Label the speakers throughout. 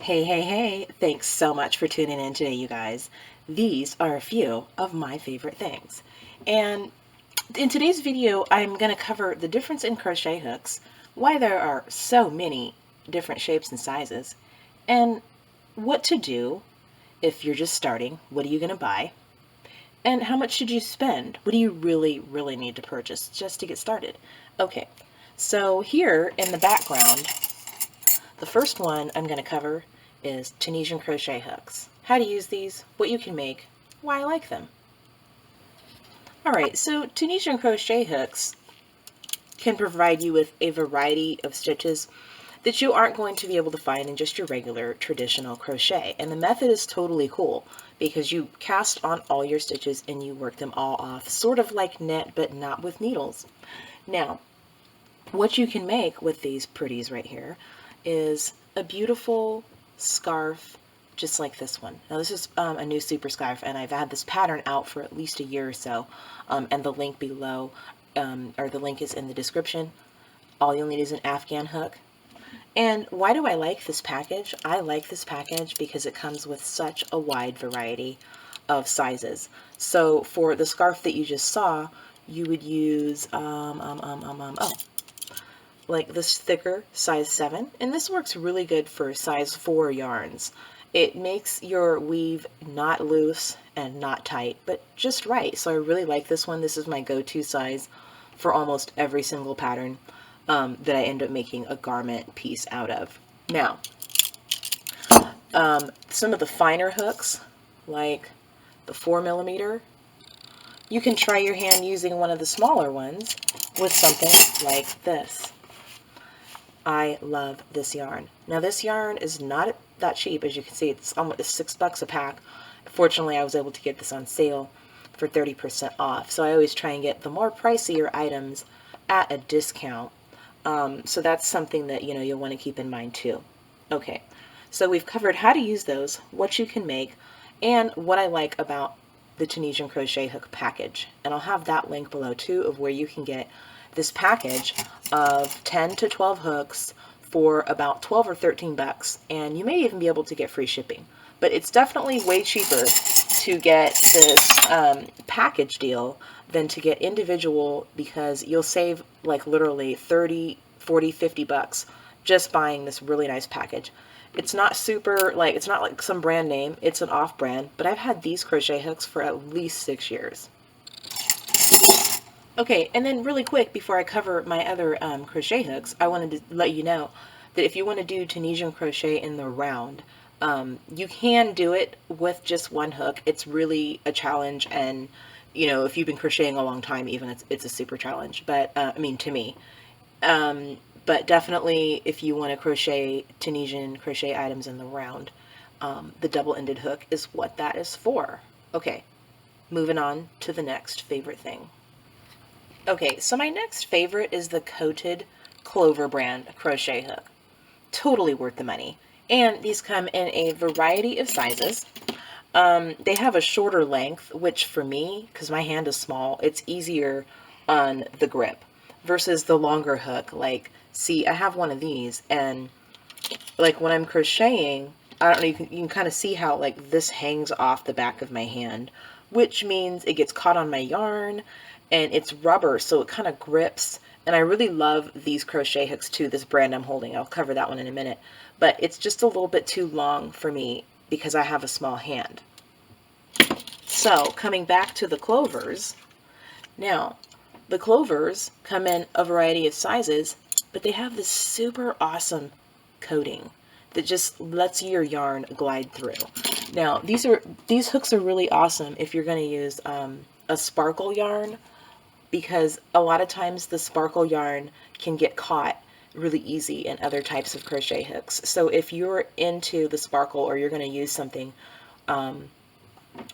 Speaker 1: Hey, hey, hey, thanks so much for tuning in today, you guys. These are a few of my favorite things. And in today's video, I'm going to cover the difference in crochet hooks, why there are so many different shapes and sizes, and what to do if you're just starting. What are you going to buy? And how much should you spend? What do you really need to purchase just to get started? Okay, so here in the background, the first one I'm going to cover is Tunisian crochet hooks. How to use these, what you can make, why I like them. Alright, so Tunisian crochet hooks can provide you with a variety of stitches that you aren't going to be able to find in just your regular traditional crochet. And the method is totally cool because you cast on all your stitches and you work them all off, sort of like knit, but not with needles. Now, what you can make with these pretties right here is a beautiful scarf just like this one. Now this is a new super scarf, and I've had this pattern out for at least a year or so, and the link below, or the link is in the description. All you'll need is an Afghan hook. And why do I like this package? I like this package because it comes with such a wide variety of sizes. So for the scarf that you just saw, you would use like this thicker size 7, and this works really good for size 4 yarns. It makes your weave not loose and not tight, but just right. So I really like this one. This is my go-to size for almost every single pattern that I end up making a garment piece out of. Now, some of the finer hooks, like the 4mm, you can try your hand using one of the smaller ones with something like this. I love this yarn. Now this yarn is not that cheap. As you can see, it's almost $6 a pack. Fortunately, I was able to get this on sale for 30% off. So I always try and get the more pricier items at a discount. So that's something that, you'll want to keep in mind too. Okay, so we've covered how to use those, what you can make, and what I like about the Tunisian crochet hook package. And I'll have that link below too of where you can get this package of 10 to 12 hooks for about 12 or 13 bucks, and you may even be able to get free shipping. But it's definitely way cheaper to get this package deal than to get individual, because you'll save like literally 30, 40, 50 bucks just buying this really nice package. It's not super, it's not like some brand name, it's an off-brand, but I've had these crochet hooks for at least 6 years. Okay, and then really quick, before I cover my other crochet hooks, I wanted to let you know that if you want to do Tunisian crochet in the round, you can do it with just one hook. It's really a challenge, and if you've been crocheting a long time, even it's a super challenge. But I mean, to me. But definitely, if you want to crochet Tunisian crochet items in the round, the double-ended hook is what that is for. Okay, moving on to the next favorite thing. Okay, so my next favorite is the Coated Clover brand crochet hook. Totally worth the money. And these come in a variety of sizes. They have a shorter length, which for me, because my hand is small, it's easier on the grip versus the longer hook. Like, see, I have one of these, and like when I'm crocheting, I don't know, you can kind of see how like this hangs off the back of my hand, which means it gets caught on my yarn, and it's rubber, so it kind of grips. And I really love these crochet hooks too, this brand I'm holding. I'll cover that one in a minute. But it's just a little bit too long for me because I have a small hand. So coming back to the clovers. Now, the clovers come in a variety of sizes, but they have this super awesome coating that just lets your yarn glide through. Now, these hooks are really awesome if you're going to use a sparkle yarn, because a lot of times the sparkle yarn can get caught really easy in other types of crochet hooks. So if you're into the sparkle, or you're going to use something, or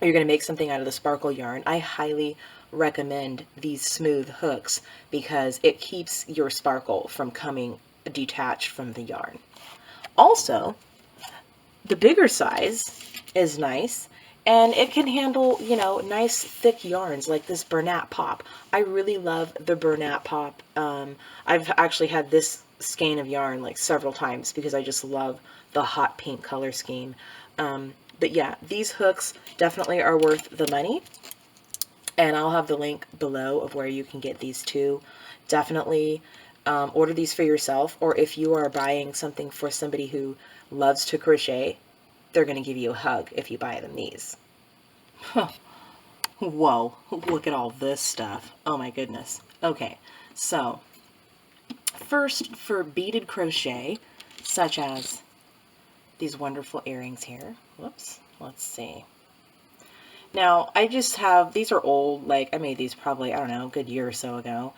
Speaker 1: you're going to make something out of the sparkle yarn, I highly recommend these smooth hooks because it keeps your sparkle from coming detached from the yarn. Also, the bigger size is nice, and it can handle, nice thick yarns like this Bernat Pop. I really love the Bernat Pop. I've actually had this skein of yarn like several times because I just love the hot pink color scheme. But yeah, these hooks definitely are worth the money. And I'll have the link below of where you can get these too. Definitely order these for yourself, or if you are buying something for somebody who loves to crochet, they're going to give you a hug if you buy them these. Huh. Whoa, look at all this stuff. Oh my goodness. Okay, so first, for beaded crochet, such as these wonderful earrings here. Whoops, let's see. Now, I just have, these are old, like I made these probably, I don't know, a good year or so ago.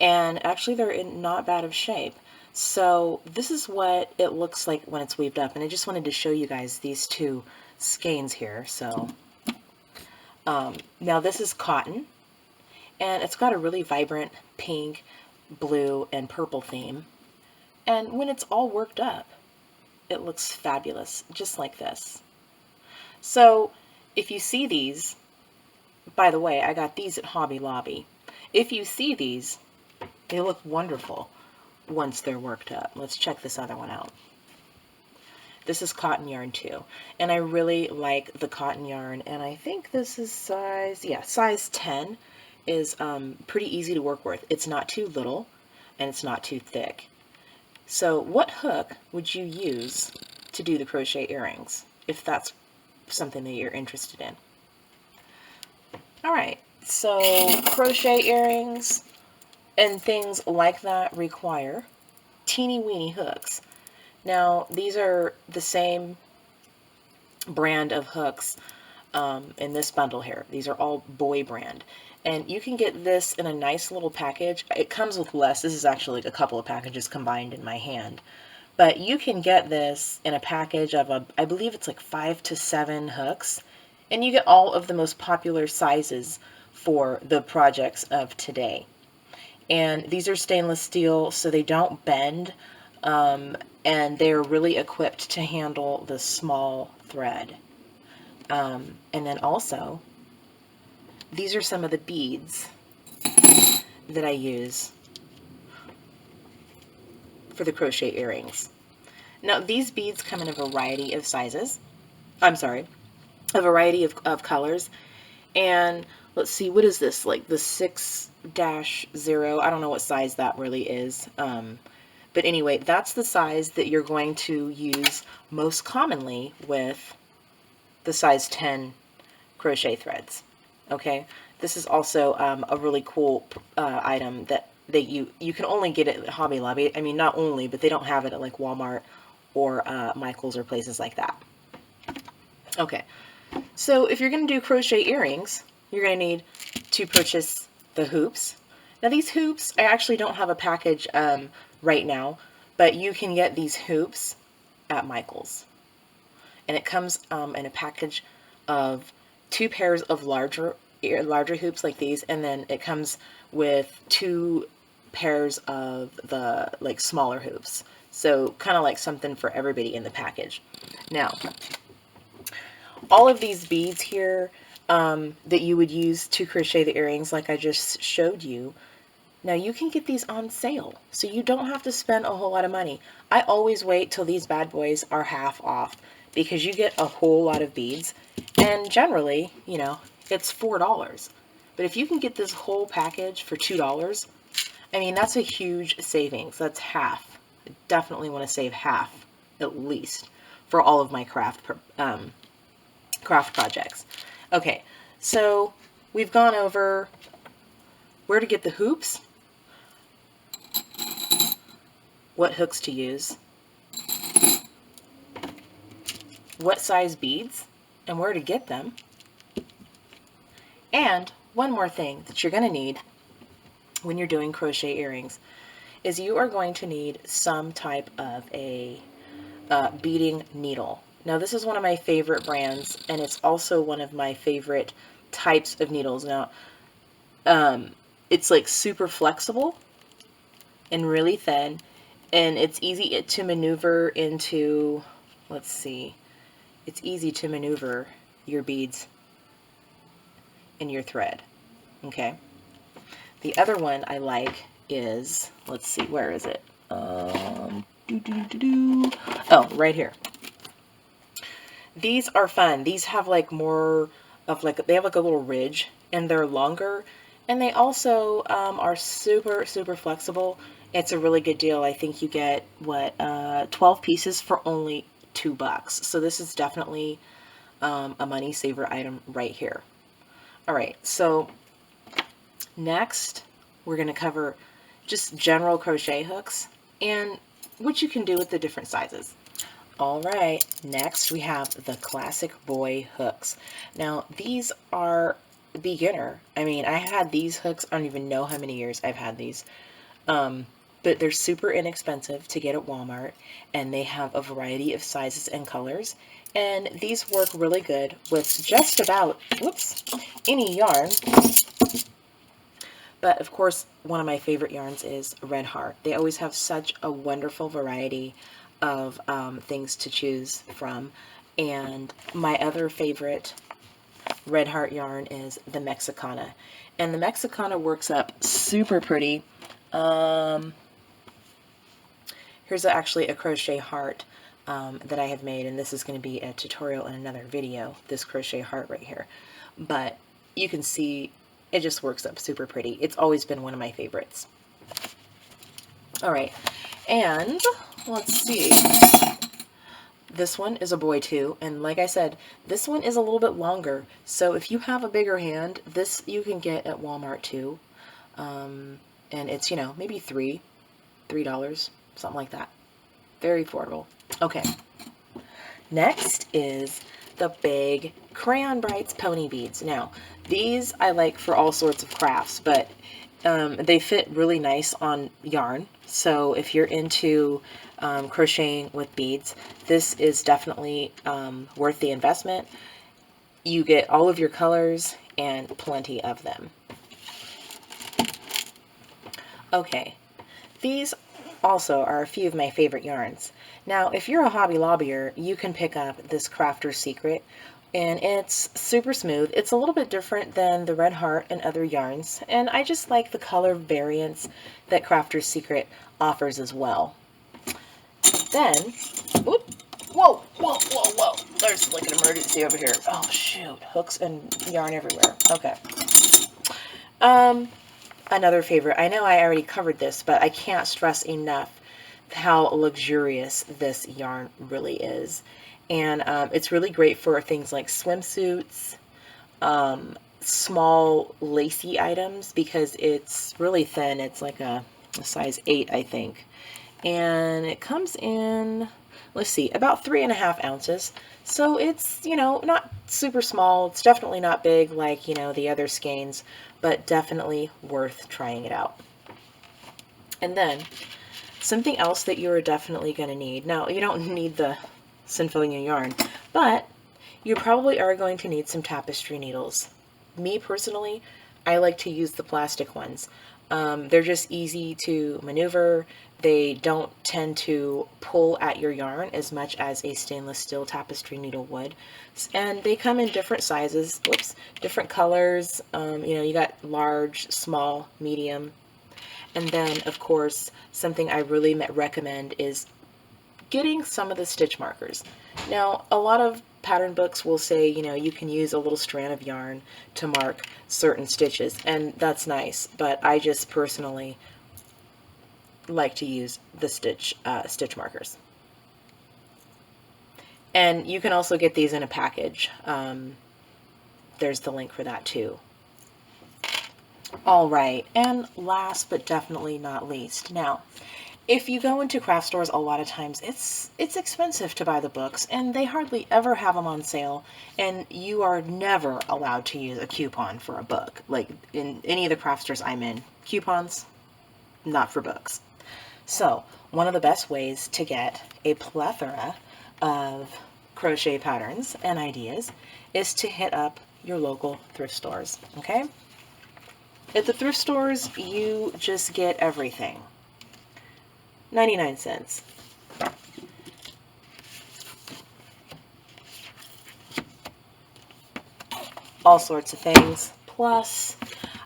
Speaker 1: And actually they're in not bad of shape. So this is what it looks like when it's weaved up. And I just wanted to show you guys these two skeins here. So now this is cotton. And it's got a really vibrant pink, blue, and purple theme. And when it's all worked up, it looks fabulous, just like this. So if you see these, by the way, I got these at Hobby Lobby. If you see these, they look wonderful once they're worked up. Let's check this other one out. This is cotton yarn too. And I really like the cotton yarn. And I think this is size, yeah, size 10 is pretty easy to work with. It's not too little and it's not too thick. So what hook would you use to do the crochet earrings if that's something that you're interested in? All right, so crochet earrings and things like that require teeny weeny hooks. Now, these are the same brand of hooks in this bundle here. These are all Boy brand. And you can get this in a nice little package. It comes with less. This is actually like a couple of packages combined in my hand. But you can get this in a package of, I believe it's like 5 to 7 hooks. And you get all of the most popular sizes for the projects of today. And these are stainless steel, so they don't bend. And they're really equipped to handle the small thread. And then also, these are some of the beads that I use for the crochet earrings. Now, these beads come in a variety of sizes. I'm sorry, a variety of colors. And let's see, what is this? Like the 6-0. I don't know what size that really is. But anyway, that's the size that you're going to use most commonly with the size 10 crochet threads. Okay, this is also a really cool item that you can only get it at Hobby Lobby. I mean, not only, but they don't have it at like Walmart or Michael's or places like that. Okay, so if you're going to do crochet earrings, you're going to need to purchase the hoops. Now these hoops, I actually don't have a package right now, but you can get these hoops at Michael's. And it comes in a package of 2 pairs of larger hoops like these, and then it comes with 2 pairs of the like smaller hoops. So kind of like something for everybody in the package. Now, all of these beads here that you would use to crochet the earrings like I just showed you, now you can get these on sale, so you don't have to spend a whole lot of money. I always wait till these bad boys are half off because you get a whole lot of beads, and generally, you know, it's $4. But if you can get this whole package for $2, I mean, that's a huge savings. That's half. I definitely want to save half, at least, for all of my craft projects. Okay, so we've gone over where to get the hoops, what hooks to use, what size beads, and where to get them. And one more thing that you're going to need when you're doing crochet earrings is you are going to need some type of a beading needle. Now this is one of my favorite brands, and it's also one of my favorite types of needles. Now it's like super flexible and really thin, and it's easy to maneuver into, let's see, it's easy to maneuver your beads in your thread. Okay, the other one I like is, let's see, where is it? Oh, right here. These are fun. These have like more of like, they have like a little ridge and they're longer, and they also are super, super flexible. It's a really good deal. I think you get what, 12 pieces for only $2. So this is definitely a money saver item right here. All right, so next we're going to cover just general crochet hooks and what you can do with the different sizes. All right, next we have the classic boy hooks. Now these are beginner. I mean, I had these hooks, I don't even know how many years I've had these. But they're super inexpensive to get at Walmart, and they have a variety of sizes and colors. And these work really good with just about, whoops, any yarn. But of course, one of my favorite yarns is Red Heart. They always have such a wonderful variety of things to choose from. And my other favorite Red Heart yarn is the Mexicana. And the Mexicana works up super pretty. Here's actually a crochet heart that I have made, and this is going to be a tutorial in another video, this crochet heart right here. But you can see it just works up super pretty. It's always been one of my favorites. All right, and let's see. This one is a boy too, and like I said, this one is a little bit longer. So if you have a bigger hand, this you can get at Walmart too. And it's, you know, maybe $3, something like that. Very affordable. Okay. Next is the big Crayon Brights pony beads. Now, these I like for all sorts of crafts, but they fit really nice on yarn. So if you're into crocheting with beads, this is definitely worth the investment. You get all of your colors and plenty of them. Okay, these also are a few of my favorite yarns. Now, if you're a Hobby Lobbyer, you can pick up this Crafter's Secret, and it's super smooth. It's a little bit different than the Red Heart and other yarns, and I just like the color variants that Crafter's Secret offers as well. Then, whoop, whoa, whoa, whoa, whoa, there's like an emergency over here. Oh shoot, hooks and yarn everywhere. Okay. Another favorite. I know I already covered this, but I can't stress enough how luxurious this yarn really is. And it's really great for things like swimsuits, small lacy items, because it's really thin. It's like a size 8, I think. And it comes in, let's see, about 3.5 ounces. So it's, you know, not super small. It's definitely not big like, you know, the other skeins, but definitely worth trying it out. And then something else that you're definitely going to need. Now, you don't need the Sinfonia yarn, but you probably are going to need some tapestry needles. Me personally, I like to use the plastic ones. They're just easy to maneuver. They don't tend to pull at your yarn as much as a stainless steel tapestry needle would. And they come in different sizes, whoops, different colors. You know, you got large, small, medium. And then, of course, something I really recommend is getting some of the stitch markers. Now, a lot of pattern books will say, you know, you can use a little strand of yarn to mark certain stitches, and that's nice, but I just personally like to use the stitch markers. And you can also get these in a package. There's the link for that too. All right, and last but definitely not least, now, if you go into craft stores, a lot of times it's expensive to buy the books, and they hardly ever have them on sale, and you are never allowed to use a coupon for a book. Like in any of the craft stores I'm in, coupons, not for books. So one of the best ways to get a plethora of crochet patterns and ideas is to hit up your local thrift stores, okay? At the thrift stores, you just get everything. 99 cents. All sorts of things. Plus,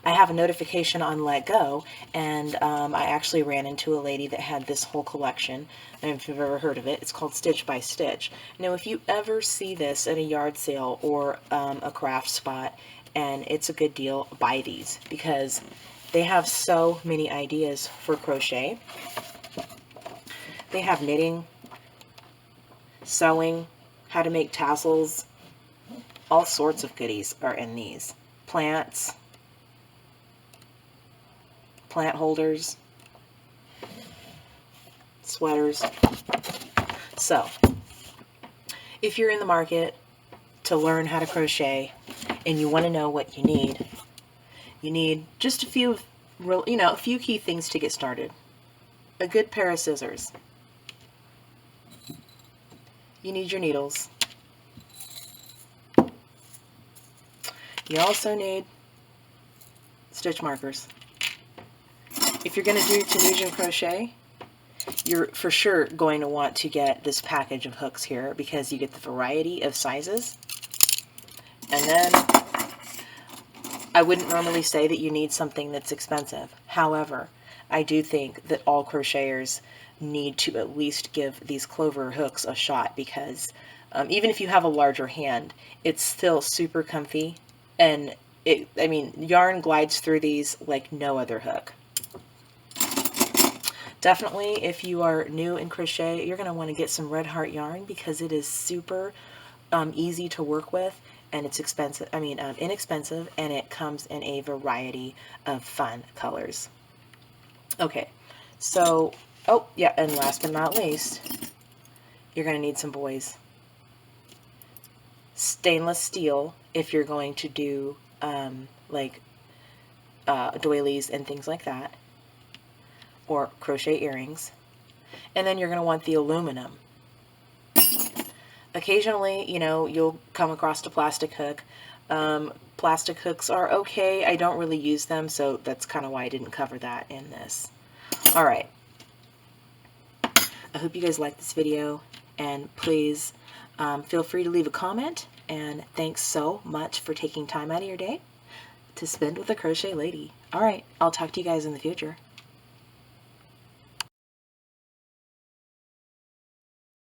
Speaker 1: I have a notification on Let Go, and I actually ran into a lady that had this whole collection. And if you've ever heard of it, it's called Stitch by Stitch. Now, if you ever see this at a yard sale or a craft spot, and it's a good deal, buy these, because they have so many ideas for crochet. They have knitting, sewing, how to make tassels, all sorts of goodies are in these. Plants, plant holders, sweaters. So, if you're in the market to learn how to crochet and you want to know what you need just a few a few key things to get started. A good pair of scissors. You need your needles. You also need stitch markers. If you're going to do Tunisian crochet, you're for sure going to want to get this package of hooks here because you get the variety of sizes. And then I wouldn't normally say that you need something that's expensive. However, I do think that all crocheters need to at least give these clover hooks a shot because even if you have a larger hand, it's still super comfy, and yarn glides through these like no other hook. Definitely, if you are new in crochet, you're going to want to get some Red Heart yarn because it is super easy to work with, and it's inexpensive, and it comes in a variety of fun colors. Okay, so, oh yeah, and last but not least, you're going to need some buoys. Stainless steel if you're going to do doilies and things like that, or crochet earrings. And then you're going to want the aluminum. Occasionally, you'll come across a plastic hook. Plastic hooks are okay. I don't really use them, so that's kind of why I didn't cover that in this. All right. I hope you guys liked this video, and please feel free to leave a comment, and thanks so much for taking time out of your day to spend with a crochet lady. All right, I'll talk to you guys in the future.